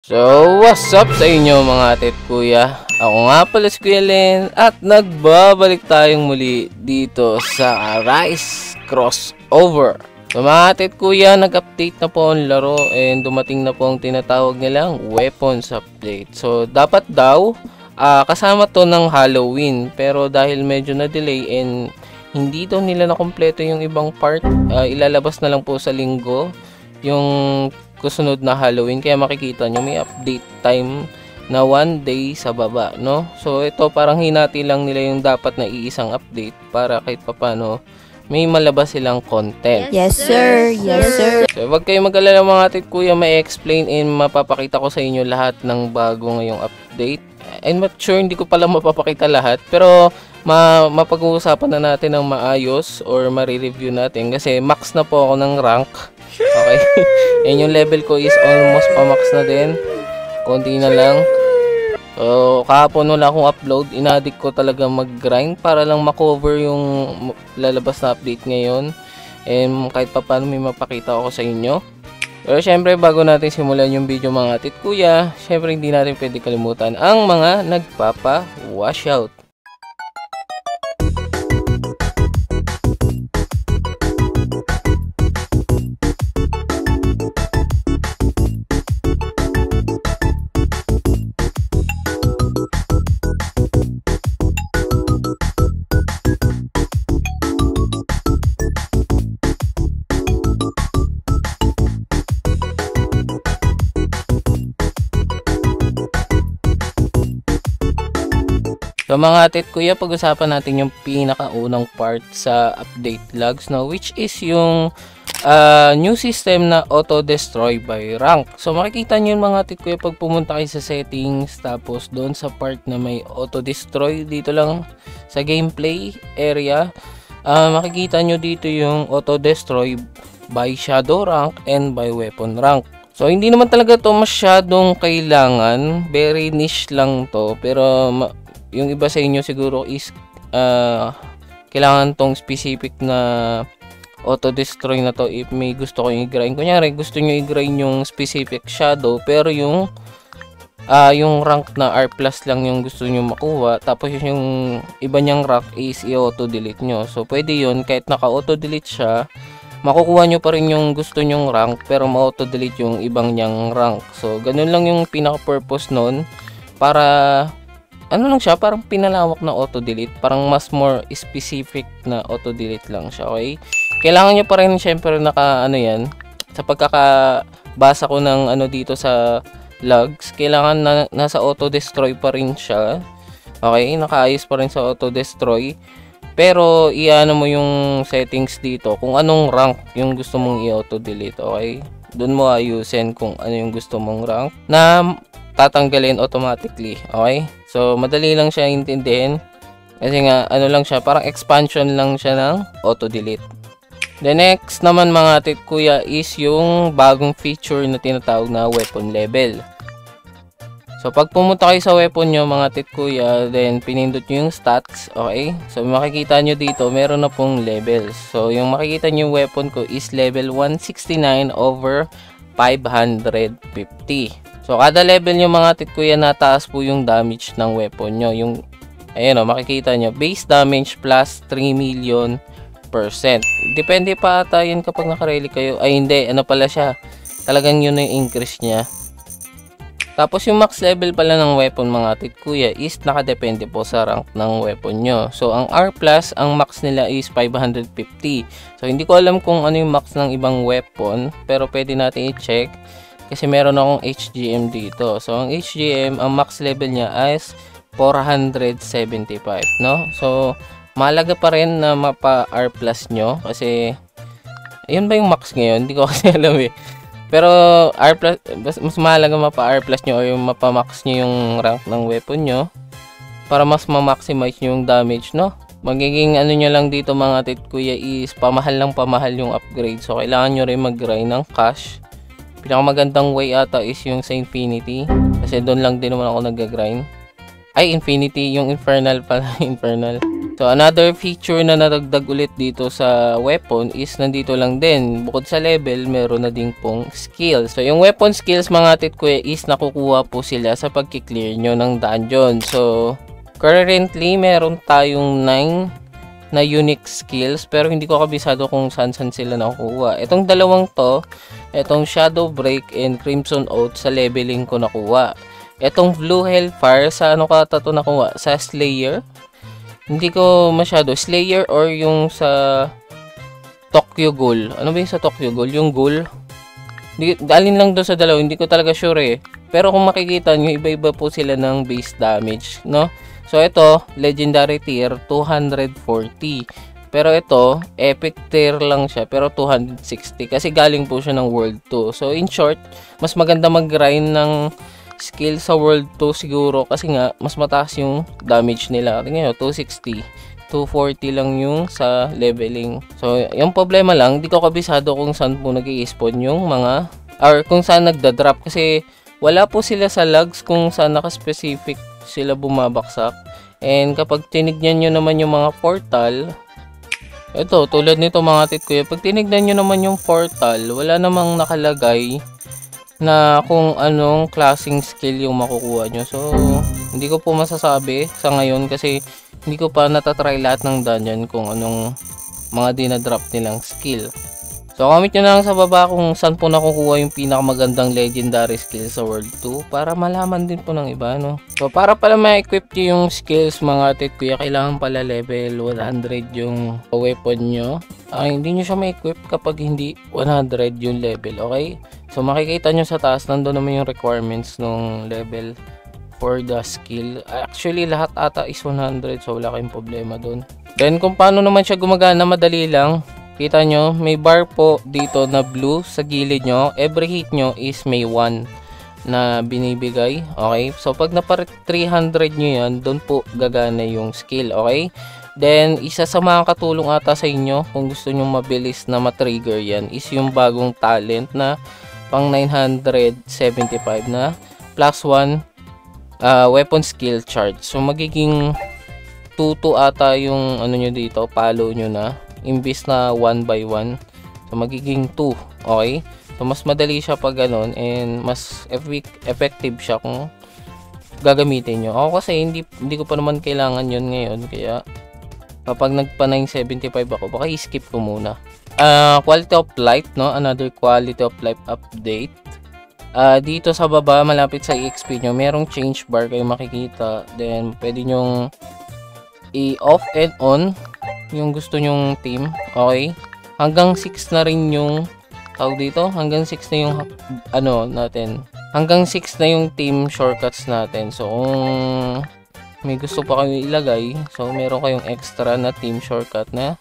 So, what's up sa inyo mga ate at kuya? Ako nga pala si Kuya Len at nagbabalik tayong muli dito sa Rise Crossover. So mga ate at kuya, nag-update na po ang laro and dumating na po ang tinatawag nilang weapons update. So, dapat daw kasama to ng Halloween, pero dahil medyo na-delay and hindi daw nila na-kompleto yung ibang part, ilalabas na lang po sa linggo yung kusunod na Halloween, kaya makikita nyo may update time na 1 day sa baba, no? So ito parang hinati lang nila yung dapat na iisang update para kahit papano may malabas silang content. Yes sir, yes sir. So wag kayong mag-alala mga ate kuya, may explain and mapapakita ko sa inyo lahat ng bago ngayong update. I'm not sure, hindi ko pala mapapakita lahat, pero mapag-uusapan na natin ng maayos or ma-review natin kasi max na po ako ng rank. Okay, and yung level ko is almost pa-max na din. Konti na lang. So, kahapon wala akong upload. Inadik ko talaga mag-grind para lang makover yung lalabas na update ngayon. And kahit pa paano may mapakita ako sa inyo. Pero syempre, bago natin simulan yung video mga atit kuya, syempre hindi natin pwede kalimutan ang mga nagpapa-washout. So mga atit kuya, pag-usapan natin yung pinakaunang part sa update logs, no, which is yung new system na auto-destroy by rank. So makikita nyo yung mga atit kuya pag pumunta kayo sa settings, tapos doon sa part na may auto-destroy, dito lang sa gameplay area, makikita nyo dito yung auto-destroy by shadow rank and by weapon rank. So hindi naman talaga to masyadong kailangan, very niche lang to, pero yung iba sa inyo siguro is kailangan tong specific na auto-destroy na to if may gusto kong i-grind. Kunyari gusto nyo i-grind yung specific shadow pero yung rank na R+ lang yung gusto nyo makuha, tapos yung iba nyang rank is i-auto-delete nyo. So pwede yun, kahit naka-auto-delete siya, makukuha nyo pa rin yung gusto nyong rank pero ma-auto-delete yung ibang nyang rank. So ganun lang yung pinaka-purpose nun, para ano lang siya, parang pinalawak na auto-delete. Parang mas more specific na auto-delete lang siya, okay? Kailangan nyo pa rin syempre yan. Sa pagkakabasa ko ng dito sa logs, kailangan na nasa auto-destroy pa rin siya. Okay? Nakaayos pa rin sa auto-destroy. Pero iano mo yung settings dito kung anong rank yung gusto mong i-auto-delete, okay? Doon mo ayusin kung ano yung gusto mong rank na tatanggalin automatically, okay? So, madali lang siya intindihin. Kasi nga, ano lang siya, parang expansion lang siya ng auto-delete. The next naman mga atit kuya is yung bagong feature na tinatawag na weapon level. So, pag pumunta kayo sa weapon nyo mga atit kuya, then pinindot nyo yung stats, okay? So, makikita nyo dito, meron na pong levels. So, yung makikita nyo yung weapon ko is level 169 over 550. So, kada level nyo mga atit kuya, nataas po yung damage ng weapon nyo. Yung, ayan o, makikita nyo, base damage plus 3 million %. Depende pa ata yun kapag nakareli kayo. Ay, hindi. Ano pala siya? Talagang yun yung increase niya. Tapos, yung max level pala ng weapon mga atit kuya is nakadepende po sa rank ng weapon nyo. So, ang R+, ang max nila is 550. So, hindi ko alam kung ano yung max ng ibang weapon, pero pwede natin i-check. Kasi meron akong HGM dito. So, ang HGM, ang max level niya is 475, no? So, mahalaga pa rin na mapa-R+ nyo. Kasi, ayun ba yung max ngayon? Hindi ko kasi alam eh. Pero, R+, mas mahalaga mapa-R+ nyo o yung mapa-max nyo yung rank ng weapon nyo. Para mas ma-maximize nyo yung damage, no? Magiging ano nyo lang dito mga tit kuya is pamahal yung upgrade. So, kailangan nyo rin mag-grind ng cash. Pinakamagandang way ata is yung sa Infinity. Kasi doon lang din naman ako nag-grind. Ay, Infinity. Yung Infernal pala. Infernal. So, another feature na nadagdag ulit dito sa weapon is nandito lang din. Bukod sa level, meron na din pong skill. So, yung weapon skills mga titkuya is nakukuha po sila sa pagkiklear nyo ng dungeon. So, currently, meron tayong 9 na unique skills. Pero hindi ko kabisado kung saan sila nakukuha. Itong dalawang to, itong Shadow Break and Crimson Oath sa leveling ko nakuha. Itong Blue Hellfire, sa ano ka to nakuha? Sa Slayer? Hindi ko masyado. Slayer or yung sa Tokyo Ghoul. Ano ba yung sa Tokyo Ghoul? Yung Ghoul? Alin lang doon sa dalawa. Hindi ko talaga sure eh. Pero kung makikita nyo, iba-iba po sila ng base damage, no? So, ito, Legendary Tier, 240. Pero ito, Epic Tier lang siya, pero 260. Kasi galing po siya ng World 2. So, in short, mas maganda mag-grind ng skill sa World 2 siguro kasi nga mas mataas yung damage nila. Tingnan nyo, 260, 240 lang yung sa leveling. So, yung problema lang, di ko kabisado kung saan po nag-i-spawn yung mga, or kung saan nagda-drop kasi wala po sila sa logs kung saan naka-specific sila bumabaksak. And kapag tinignan nyo naman yung mga portal, ito, tulad nito mga titkuya, pag tinignan nyo naman yung portal, wala namang nakalagay na kung anong klaseng skill yung makukuha nyo. So, hindi ko po masasabi sa ngayon kasi hindi ko pa natatry lahat ng dungeon kung anong mga dinadrop nilang skill. So, comment nyo na lang sa baba kung saan po nakukuha yung pinakamagandang legendary skill sa World 2 para malaman din po ng iba, no? So, para pala ma-equip nyo yung skills mga titkuya, kailangan pala level 100 yung weapon nyo. Hindi nyo siya ma-equip kapag hindi 100 yung level, okay? So, makikita nyo sa taas, nandun naman yung requirements ng level for the skill. Actually, lahat ata is 100, so wala kayong problema dun. Then, kung paano naman siya gumagana, madali lang. Kita nyo, may bar po dito na blue sa gilid nyo. Every hit nyo is may 1 na binibigay. Okay? So, pag napa 300 nyo yan, dun po gagana yung skill. Okay? Then, isa sa mga katulong ata sa inyo, kung gusto nyo mabilis na matrigger yan, is yung bagong talent na pang 975 na plus 1 weapon skill charge. So, magiging 2 ata yung ano nyo dito, palo nyo na. Imbis na 1 by 1. So, magiging 2. Okay? So, mas madali siya pag ganun and mas effective siya kung gagamitin nyo. Ako kasi hindi ko pa naman kailangan yun ngayon. Kaya, kapag nagpa 975 ako, baka i-skip ko muna. Quality of life, no? Another quality of life update. Dito sa baba, malapit sa EXP nyo, merong change bar kayo makikita. Then, pwede nyong i-off and on yung gusto nyong team. Okay? Hanggang 6 na rin yung tawag dito. Hanggang 6 na yung ano natin. Hanggang 6 na yung team shortcuts natin. So, kung may gusto pa kayo ilagay, so meron kayong extra na team shortcut na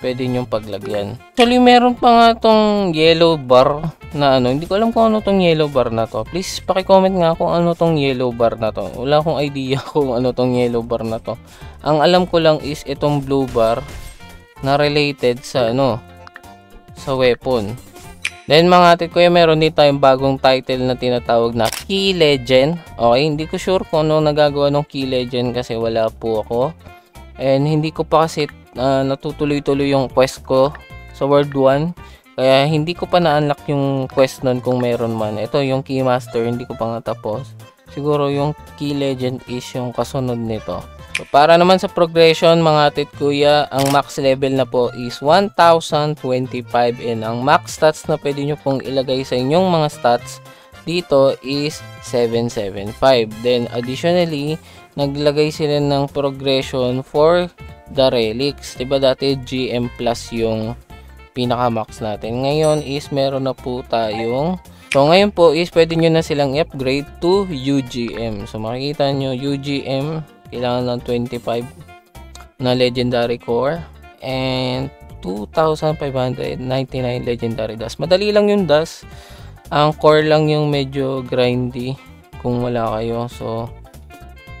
pwede nyong paglagyan. Actually, meron pa nga tong yellow bar na ano. Hindi ko alam kung ano tong yellow bar na to. Please, paki-comment nga kung ano tong yellow bar na to. Wala akong idea kung ano tong yellow bar na to. Ang alam ko lang is itong blue bar na related sa ano, sa weapon. Then mga titkuya, meron din tayong bagong title na tinatawag na Key Legend. Okay, hindi ko sure kung ano nagagawa ng Key Legend kasi wala po ako. And hindi ko pa kasi natutuloy-tuloy yung quest ko sa World 1. Kaya hindi ko pa na-unlock yung quest nun kung meron man. Ito yung Key Master, hindi ko pa nga tapos. Siguro yung Key Legend is yung kasunod nito. So, para naman sa progression mga titkuya, ang max level na po is 1025 and ang max stats na pwede nyo pong ilagay sa inyong mga stats dito is 775. Then additionally, naglagay sila ng progression for the relics. Diba dati GM plus yung pinaka max natin. Ngayon is meron na po tayong, so ngayon po is pwede nyo na silang upgrade to UGM. So makikita nyo UGM, kailangan ng 25 na legendary core and 2,599 legendary dust. Madali lang yung dust. Ang core lang yung medyo grindy kung wala kayo. So,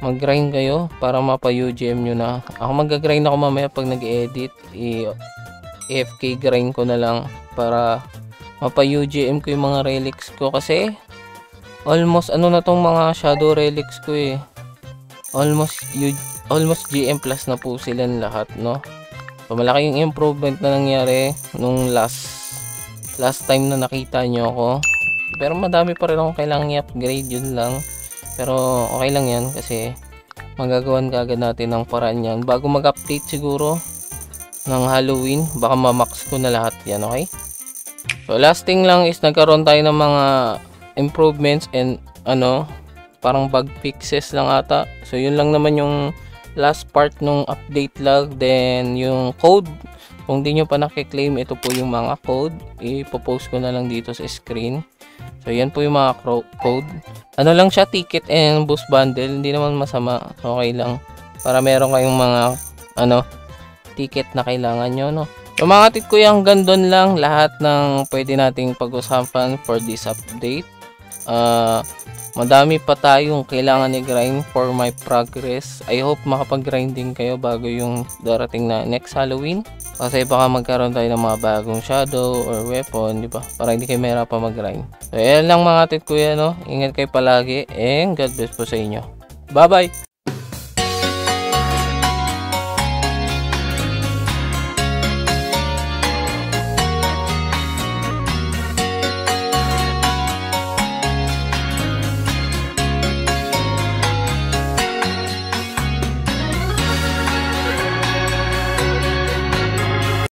mag-grind kayo para mapa-UGM nyo na. Ako mag-grind ako mamaya pag nag-edit. AFK grind ko na lang para mapa-UGM ko yung mga relics ko kasi almost ano na tong mga shadow relics ko eh. almost GM plus na po silang lahat, no? So malaking improvement na nangyari nung last time na nakita nyo ako. Pero madami pa rin akong kailangan i-upgrade, yun lang. Pero okay lang yan kasi magagawan kagad natin ng paraan yan bago mag-update siguro ng Halloween. Baka ma-max ko na lahat yan, okay? So last thing lang is nagkaroon tayo ng mga improvements and parang bug fixes lang ata. So yun lang naman yung last part nung update log. Then yung code, kung di nyo pa nakiklaim, ito po yung mga code. Ipopost ko na lang dito sa screen. So yan po yung mga code. Ano lang siya, ticket and boost bundle. Hindi naman masama, okay lang. Para meron kayong mga ticket na kailangan nyo, no? So mga tit ko yung hanggang lang lahat ng pwede nating pag-usapan for this update. Madami pa tayong kailangan i-grind for my progress. I hope makapag-grinding kayo bago yung darating na next Halloween. Kasi baka magkaroon tayo ng mga bagong shadow or weapon, di ba? Para hindi kayo mahirapan mag-grind. So yan lang mga tit kuya, no? Ingat kayo palagi and God bless po sa inyo. Bye bye!